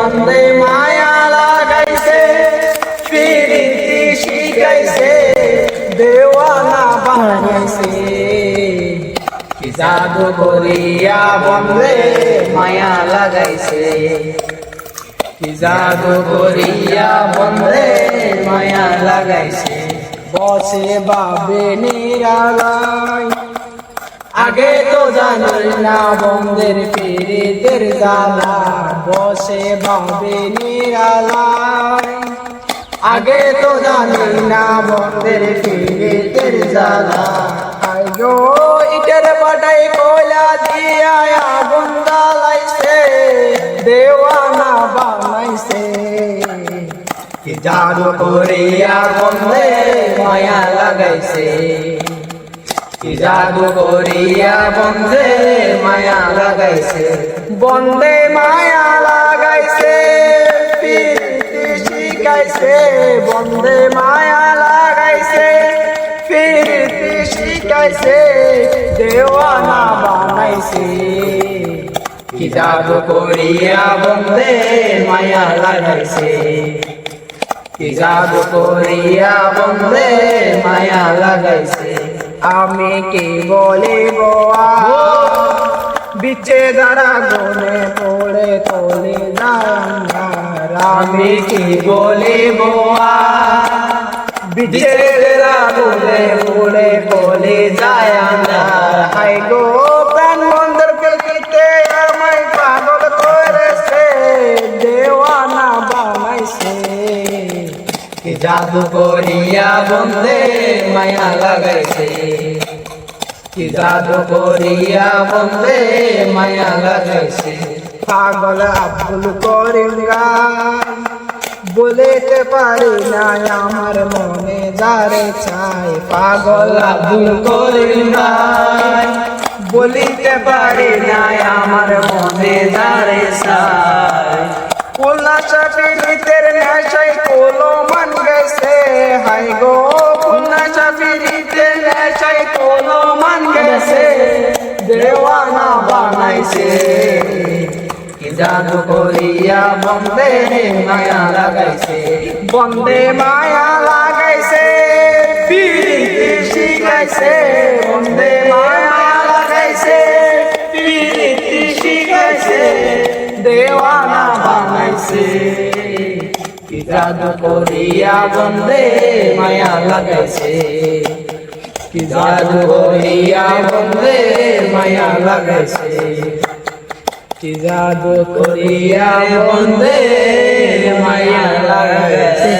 বন্দে মায়া লাগাইছে প্রীতি শিখাইছে দেওয়ানা বানাইছে কি জাদু করিয়া বন্দে মায়া লাগাইছে কি জাদু করিয়া বন্দে মায়া লাগাইছে বসে বাবে নিরালায় আগে তো জানি না বন্দের পীড়িতের জ্বালা বসে বাবে নিরালায় আগে তো জানি না বন্দের পীড়িতের জ্বালা আইগো ইটের বাটাই কয়লা দিয়া আগুন জ্বালাইছে দেওয়ানা বানাইছে কি জাদু করিয়া বন্দে মায়া লাগাইছে কি জাদু করিয়া বন্দে মায়া লাগাইছে বন্দে মায়া লাগাইছে প্রীতি শিখাইছে বন্দে মায়া লাগাইছে প্রীতি শিখাইছে দেওয়ানা বানাইছে কি জাদু করিয়া বন্দে মায়া লাগাইছে কি জাদু করিয়া বন্দে মায়া লাগাইছে আমি কি বলিব বিচে দ্বারা গনে পড়ে তোলে জানার আমি কি বলিব বিচে দ্বারা গনে পড়ে তোলে জানার হাই গো প্রাণ মন্দির পেলতে আমায় পাগল করেছে দেওয়ানা বানাইছে কি জাদু করিয়া বন্দে মায়া লাগাইছে কি জাদু করিয়া বন্দে মায়া লাগাইছে পাগল আব্দুল করিম গান বলিতে পারি না আমার মনে যারে চাই পাগল আব্দুল করিম গান বলিতে পারি না আমার মনে যারে চাই উল্লাসা পীড়িতের নেশায় কোলো মান গেছে হাই গো উল্লাসা পীড়িতের নেশায় কোলো মান গেছে দেওয়ানা বানাইছে কি জাদু করিয়া বন্দে মায়া লাগাইছে বন্দে মায়া লাগাইছে প্রীতি শিখাইছে বন্দে মায়া লাগাইছে প্রীতি শিখাইছে দেওয়ানা বানাইছে কি জাদু করিয়া বন্দে মায়া লাগাইছে কি জাদু করিয়া বন্দে মায়া লাগাইছে কি জাদু করিয়া বন্দে মায়া লাগাইছে।